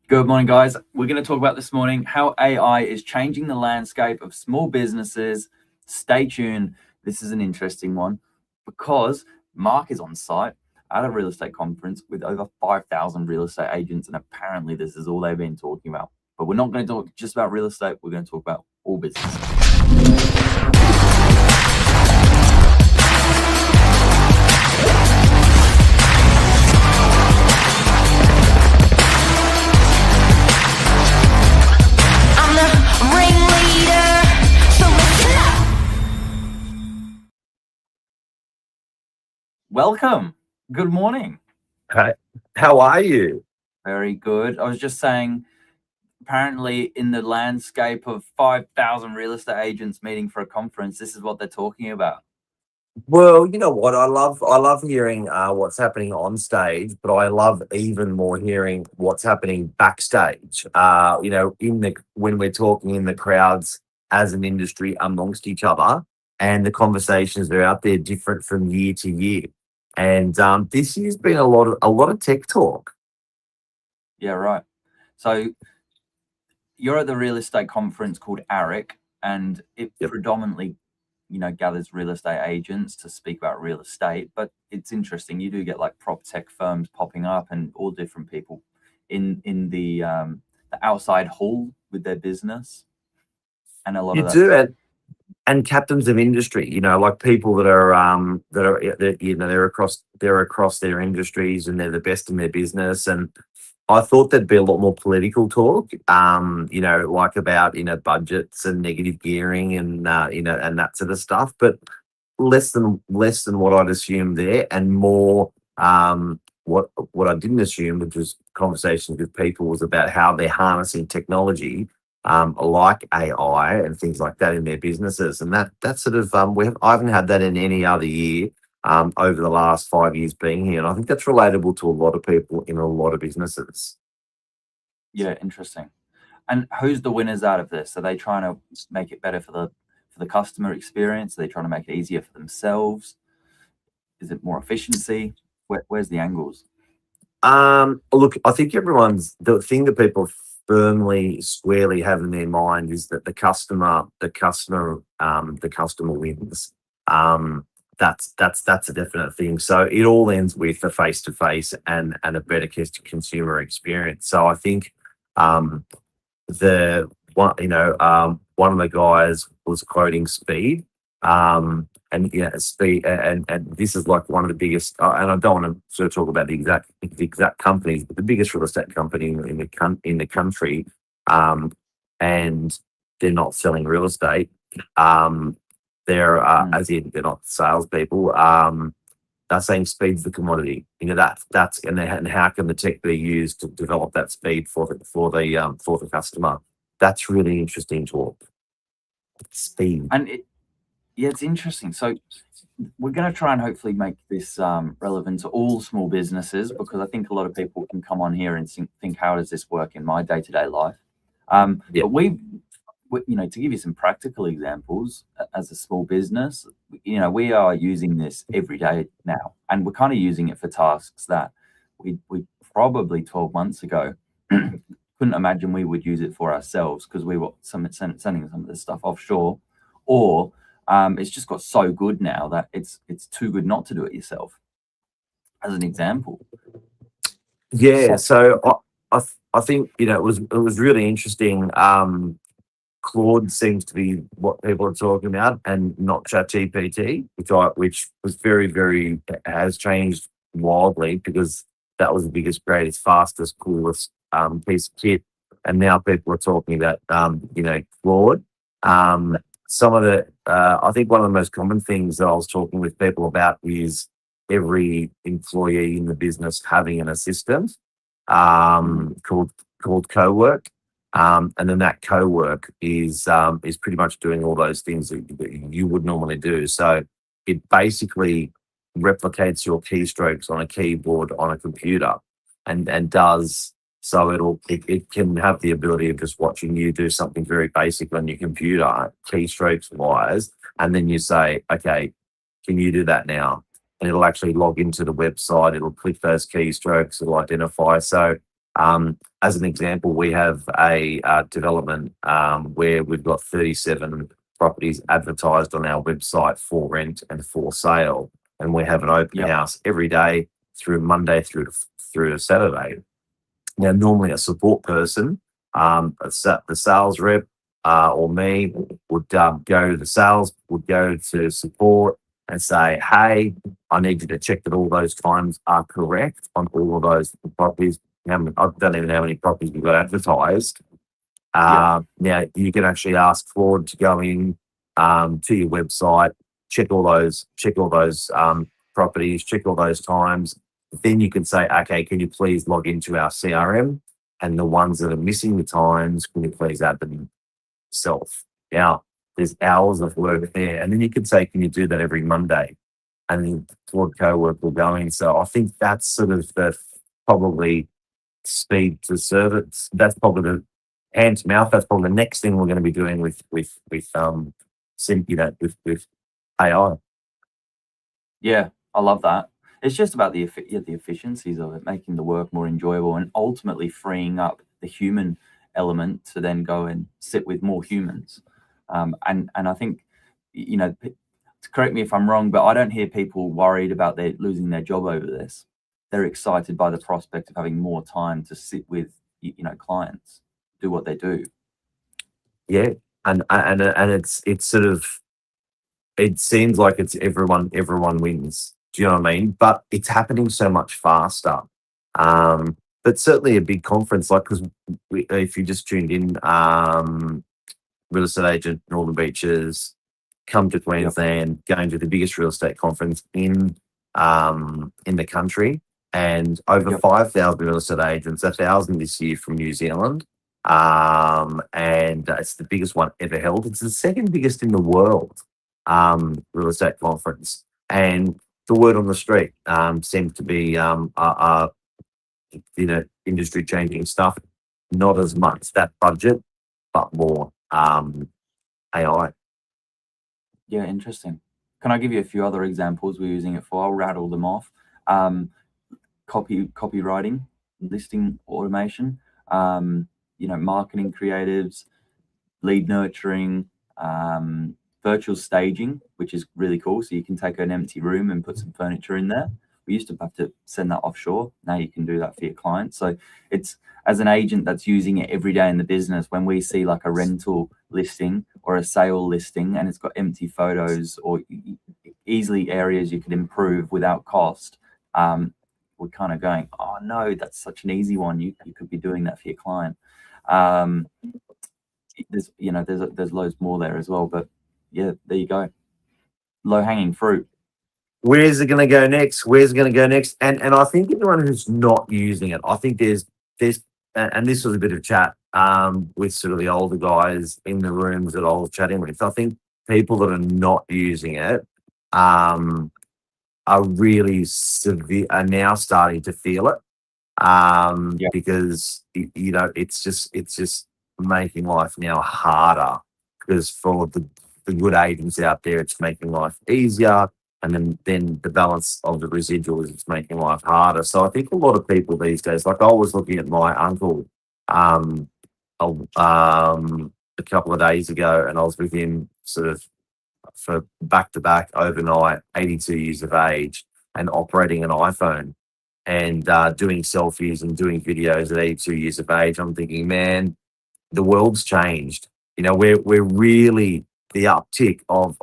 Good morning, guys. We're going to talk about this morning how AI is changing the landscape of small businesses. Stay tuned. This is an interesting one because Mark is on site at a real estate conference with over 5,000 real estate agents, and apparently this is all they've been talking about. But we're not going to talk just about real estate. We're going to talk about all businesses. Welcome. Good morning. Hi. How are you? Very good. I was just saying, apparently in the landscape of 5,000 real estate agents meeting for a conference, this is what they're talking about. Well, you know what? I love hearing what's happening on stage, but I love even more hearing what's happening backstage. When we're talking in the crowds as an industry amongst each other, and the conversations that are out there different from year to year. And this year's been a lot of tech talk. Yeah, right. So you're at the real estate conference called ARIC, and it predominantly, gathers real estate agents to speak about real estate. But it's interesting. You do get like prop tech firms popping up and all different people in the outside hall with their business, and a lot of that. And captains of industry, like people that are they're across their industries and they're the best in their business. And I thought there'd be a lot more political talk, like about budgets and negative gearing and and that sort of stuff, but less than what I'd assumed there, and more what I didn't assume, which was conversations with people, was about how they're harnessing technology, like AI and things like that in their businesses. And that sort of I haven't had that in any other year over the last 5 years being here, and I think that's relatable to a lot of people in a lot of businesses. Yeah, interesting. And who's the winners out of this? Are they trying to make it better for the customer experience? Are they trying to make it easier for themselves? Is it more efficiency? Where's the angles? Look, I think the thing that people firmly, squarely have in their mind is that the customer wins. That's a definite thing. So it all ends with a face-to-face and a better consumer experience. So I think one of the guys was quoting speed. Speed, and this is like one of the biggest, and I don't want to sort of talk about the exact companies, but the biggest real estate company in the country, and they're not selling real estate. They're as in they're not salespeople. They're saying speed's the commodity. And how can the tech be used to develop that speed for the customer? That's really interesting talk. Speed. And it's interesting. So we're going to try and hopefully make this relevant to all small businesses, because I think a lot of people can come on here and think, how does this work in my day-to-day life? But we, to give you some practical examples, as a small business, we are using this every day now, and we're kind of using it for tasks that we probably 12 months ago couldn't imagine we would use it for ourselves, because we were sending some of this stuff offshore, or it's just got so good now that it's too good not to do it yourself, as an example. Yeah, so I think it was really interesting. Claude seems to be what people are talking about, and not ChatGPT, which was very, very, has changed wildly, because that was the biggest, greatest, fastest, coolest piece of kit, and now people are talking about Claude. Some of the I think one of the most common things that I was talking with people about is every employee in the business having an assistant called co-work. And then that co-work is pretty much doing all those things that you would normally do. So it basically replicates your keystrokes on a keyboard on a computer, and does so it can have the ability of just watching you do something very basic on your computer, keystrokes wise, and then you say, okay, can you do that now? and it'll actually log into the website. It'll click those keystrokes. It'll identify. So, as an example, we have a development where we've got 37 properties advertised on our website for rent and for sale, and we have an open Yep. house every day through Monday through to Saturday. Now, normally a support person, the sales rep or me would go to the sales, would go to support and say, hey, I need you to check that all those times are correct on all of those properties. I don't even know how many properties we've got advertised. Now, you can actually ask Claude to go in to your website, check all those properties, check all those times. Then you can say, okay, can you please log into our CRM? And the ones that are missing the times, can you please add them yourself? Now, there's hours of work there. And then you can say, can you do that every Monday? And then Claude Co-work will go in. So I think that's sort of the probably speed to service. That's probably the hand to mouth. That's probably the next thing we're going to be doing with AI. Yeah, I love that. It's just about the efficiencies of it, making the work more enjoyable, and ultimately freeing up the human element to then go and sit with more humans. And I think, correct me if I'm wrong, but I don't hear people worried about losing their job over this. They're excited by the prospect of having more time to sit with clients, do what they do. Yeah, and it's sort of, it seems like it's everyone wins. Do you know what I mean? But it's happening so much faster. But certainly a big conference, like, because if you just tuned in, real estate agent, Northern Beaches, come to Queensland, going to the biggest real estate conference in the country, and over 5,000 real estate agents, 1,000 this year from New Zealand. And it's the biggest one ever held. It's the second biggest in the world real estate conference. And the word on the street seems to be industry changing stuff. Not as much that budget, but more AI. Yeah, interesting. Can I give you a few other examples we're using it for? I'll rattle them off. Copywriting, listing automation, marketing creatives, lead nurturing, virtual staging, which is really cool. So you can take an empty room and put some furniture in there. We used to have to send that offshore. Now you can do that for your clients. So it's, as an agent that's using it every day in the business, when we see like a rental listing or a sale listing and it's got empty photos or easily areas you could improve without cost, we're kind of going, oh no, that's such an easy one. You could be doing that for your client. There's loads more there as well, but yeah, there you go. Low hanging fruit. Where's it going to go next? Where's it going to go next? And I think anyone who's not using it, I think there's, and this was a bit of chat with sort of the older guys in the rooms that I was chatting with. I think people that are not using it are really severe, are now starting to feel it because it's just making life now harder, because for the good agents out there, it's making life easier. And then the balance of the residual is it's making life harder. So I think a lot of people these days, like I was looking at my uncle a couple of days ago, and I was with him sort of for back-to-back overnight, 82 years of age, and operating an iPhone and doing selfies and doing videos at 82 years of age. I'm thinking, man, the world's changed. We're really the uptick of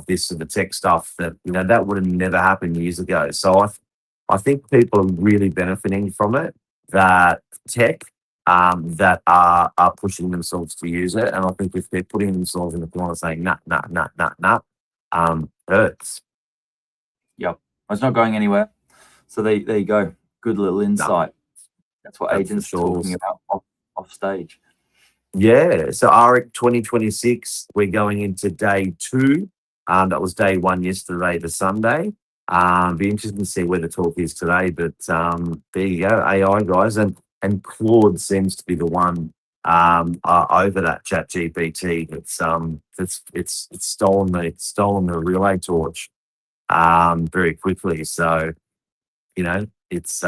this sort of tech stuff that that would have never happened years ago. So I think people are really benefiting from it. That tech that are pushing themselves to use it, and I think if they're putting themselves in the corner saying nah, hurts. Yep, it's not going anywhere. So there you go. Good little insight. That's what agents are talking about off stage. Yeah, so RIC 2026, we're going into day 2. That was day 1 yesterday, the Sunday. Be interesting to see where the talk is today, but there you go, AI guys, and Claude seems to be the one over that Chat GPT. It's stolen the relay torch. very quickly. So, you know, it's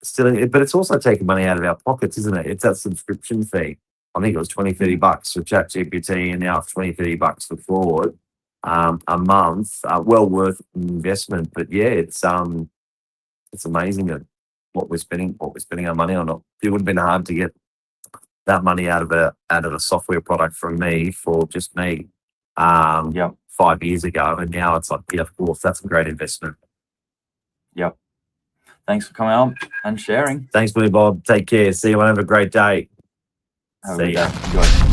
still, but it's also taking money out of our pockets, isn't it? It's that subscription fee. I think it was 20, $30 for ChatGPT, and now it's 20, $30 for Claude a month. Well worth an investment. But yeah, it's amazing that what we're spending our money on. It would have been hard to get that money out of a software product from me for just me. 5 years ago, and now it's like, yeah, of course, that's a great investment. Yep. Thanks for coming on and sharing. Thanks, Billy Bob. Take care. See you. Have a great day. Have a See good ya. day. Enjoy.